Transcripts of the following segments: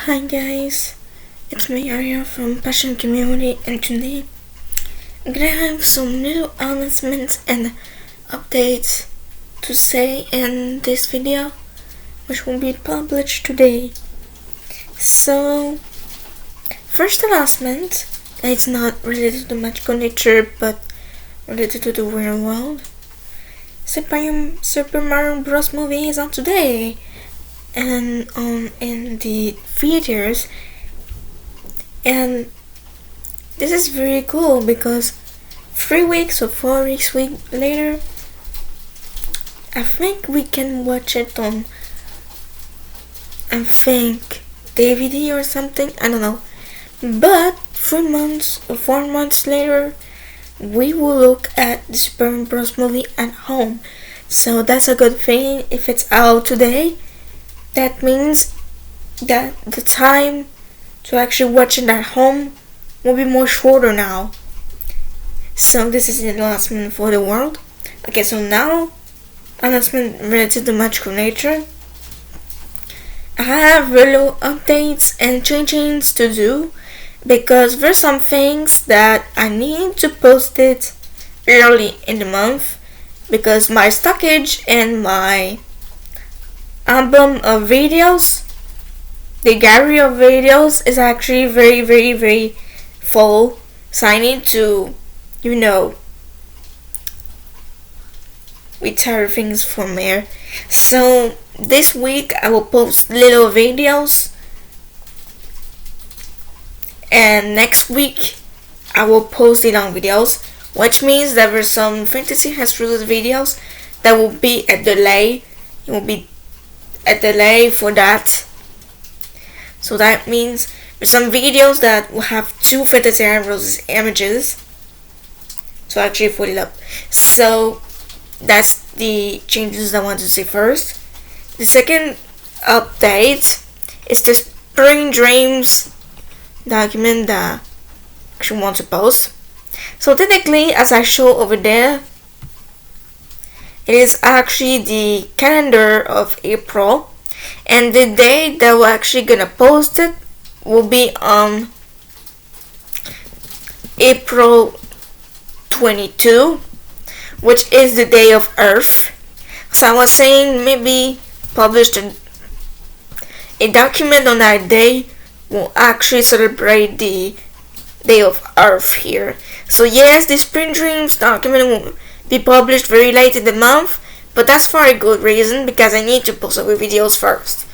Hi guys, it's me Arya from Passion Community, and today I'm gonna have some little announcements and updates to say in this video, which will be published today. So, first announcement, it's not related to magical nature but related to the real world. Super Mario Bros. Movie is on today and in the theaters, and this is very cool because 3 weeks or 4 weeks later I think we can watch it on DVD or something, I don't know, but 3 months or 4 months later we will look at the Super Mario Bros. Movie at home. So that's a good thing. If it's out today, that means that the time to actually watch it at home will be more shorter now. So this is the announcement for the world. Okay, so now announcement related to magical nature. I have little updates and changes to do because there's some things that I need to post it early in the month because my stockage and my album of videos, the gallery of videos, is actually very full, so I need to, retire things from there. So this week I will post little videos, and next week I will post the long videos, which means that there's some Fantasy has released videos that will be a delay. It will be a delay for that. So that means there's some videos that will have 2 Fantasy Roses images. So actually put it up. So that's the changes I want to say first. The second update is the Spring Dreams document that I actually want to post. So technically, as I show over there, it is actually the calendar of April, and the day that we're actually gonna post it will be on April 22, which is the day of Earth. So I was saying maybe publish a document on that day will actually celebrate the day of Earth here. So yes, the Spring Dreams document will be published very late in the month, but that's for a good reason, because I need to post other videos first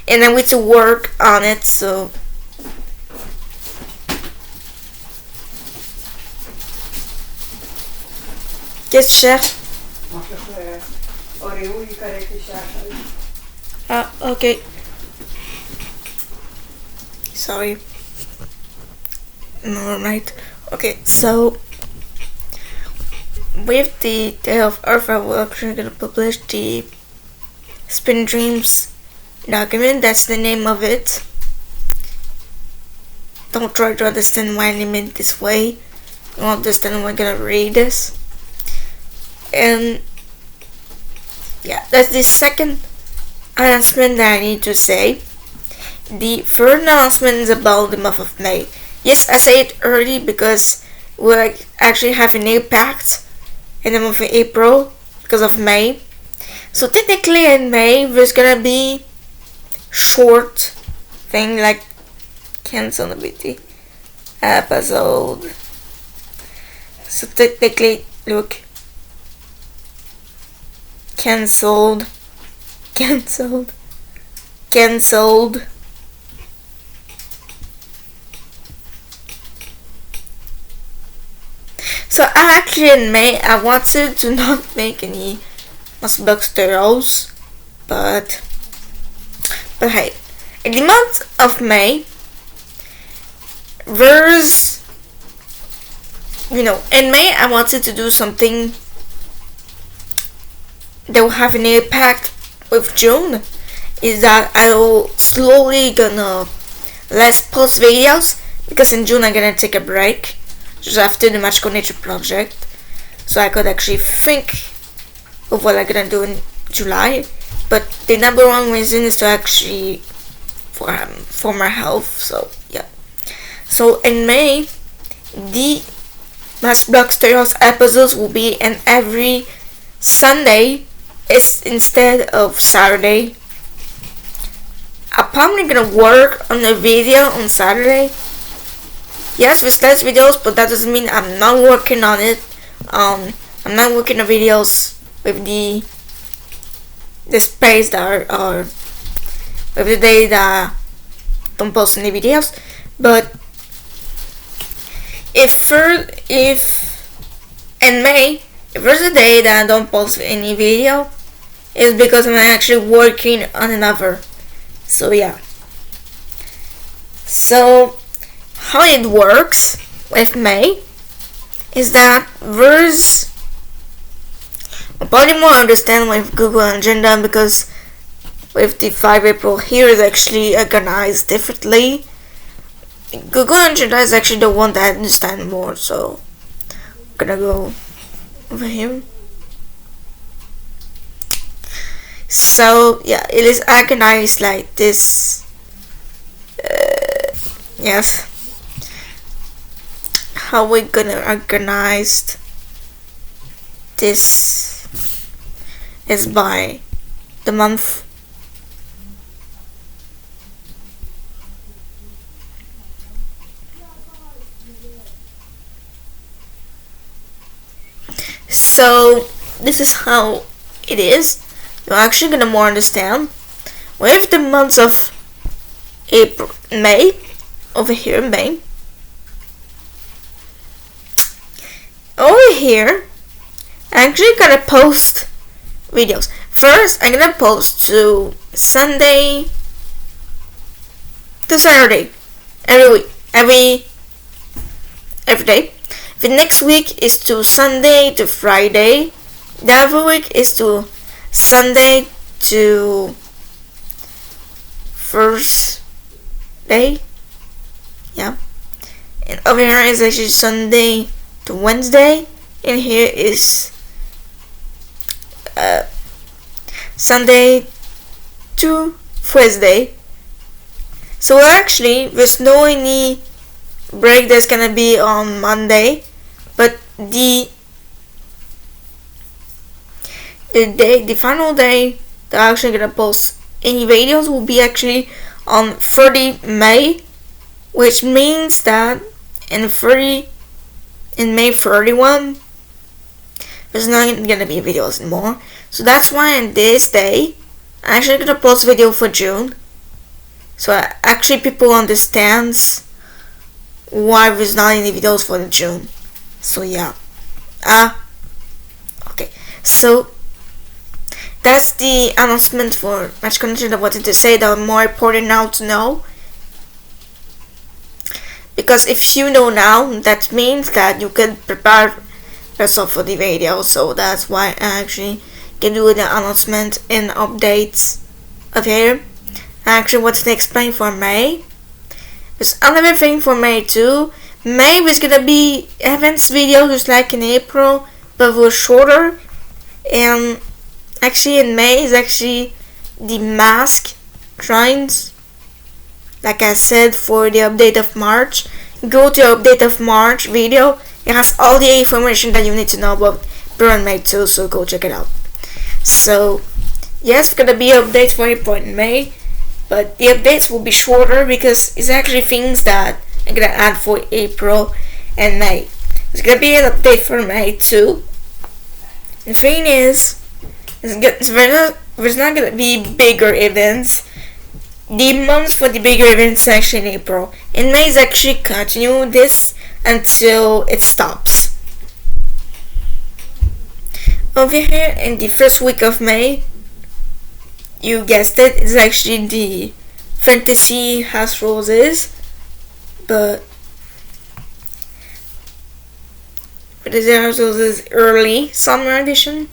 and I need to work on it. So qu'est-ce que tu cherches? Ah, okay. Sorry. No, right. Okay, so with the Day of Earth, I will actually gonna publish the Spring Dreams document. That's the name of it. Don't try to understand why I name it this way. You won't understand when I'm gonna read this. And yeah, that's the second announcement that I need to say. The third announcement is about the month of May. Yes, I say it early because we're actually having an impact in the month of April because of May. So technically in May there's gonna be short thing like cancelability episode. So technically, look, cancelled. So actually in May I wanted to not make any Box tutorials, but hey, in the month of May there's, in May I wanted to do something that will have an impact with June, is that I will slowly gonna less post videos because in June I'm gonna take a break just after the Magical Nature project, so I could actually think of what I'm gonna do in July. But the number one reason is to actually for my health. So yeah. So in May, the Mass Block Studios episodes will be in every Sunday is instead of Saturday. I'm probably gonna work on a video on Saturday. Yes, with less videos, but that doesn't mean I'm not working on it. I'm not working on videos with the space that are with the day that I don't post any videos. But if in May, if there's a day that I don't post any video, it's because I'm actually working on another. So yeah. So how it works with May is that there's a probably more understand with Google Agenda, because with the 5 April here is actually organized differently. Google Agenda is actually the one that I understand more, so I'm gonna go over here. So yeah, it is organized like this. Yes. How we gonna organize this is by the month. So this is how it is. You're actually gonna more understand with the months of April, May, over here in May. Over here, I'm actually gonna post videos. First, I'm gonna post to Sunday to Saturday every week, every day. The next week is to Sunday to Friday. The other week is to Sunday to Thursday. Yeah. And over here is actually Sunday to Wednesday. And here is Sunday to Thursday. So actually, there's no any break that's gonna be on Monday, but the final day that I'm actually gonna post any videos will be actually on 30 May, which means that in May 31 there's not gonna be videos anymore. So that's why on this day I'm actually gonna post video for June, so actually people understands why there's not any videos for the June. So yeah. Okay. So that's the announcement for much content I wanted to say that are more important now to know. Because if you know now, that means that you can prepare yourself for the video. So that's why I actually can do the announcement and updates of here. I actually wanted to explain for May. There's another thing for May too. May was gonna be events videos just like in April, but were shorter. And actually in May is actually the mask drawings. Like I said, for the update of March, go to update of March video. It has all the information that you need to know about Burn May too, so go check it out. So yes, it's gonna be updates for April and May, but the updates will be shorter because it's actually things that I'm gonna add for April and May. There's gonna be an update for May too. The thing is, there's not gonna be bigger events. The months for the bigger events are actually in April, and May is actually continue this until it stops. Over here in the first week of May, you guessed it, it's actually the Fantasy House Roses, but the House Roses early summer edition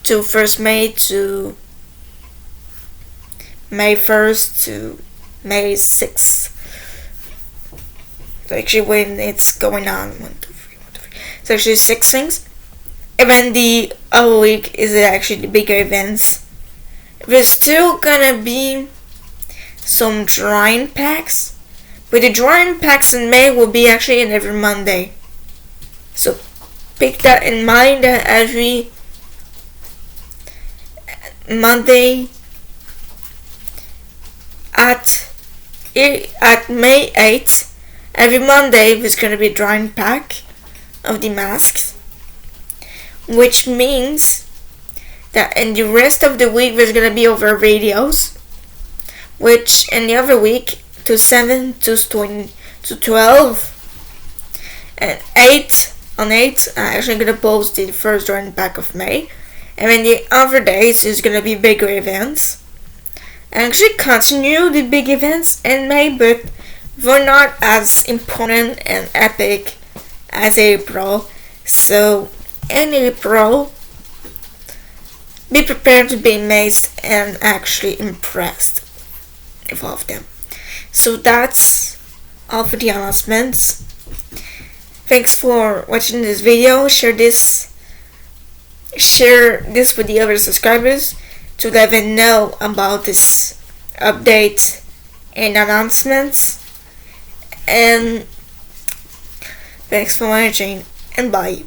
to 1st May to May 1st to May 6th. So actually when it's going on, 1, 2, 3, 1, 2, 3. It's actually 6 things. And then the other week is actually the bigger events. There's still gonna be some drawing packs. But the drawing packs in May will be actually in every Monday. So keep that in mind that every Monday at May 8th, every Monday there's going to be a drawing pack of the masks, which means that in the rest of the week there's going to be over videos, which in the other week to 7 to 20 to 12 and 8 on 8 I'm actually going to post the first drawing pack of May, and then the other days is going to be bigger events. I actually continue the big events in May, but they're not as important and epic as April. So in April, be prepared to be amazed and actually impressed with all of them. So that's all for the announcements. Thanks for watching this video. Share this with the other subscribers to let them know about this update and announcements. And thanks for watching, and bye.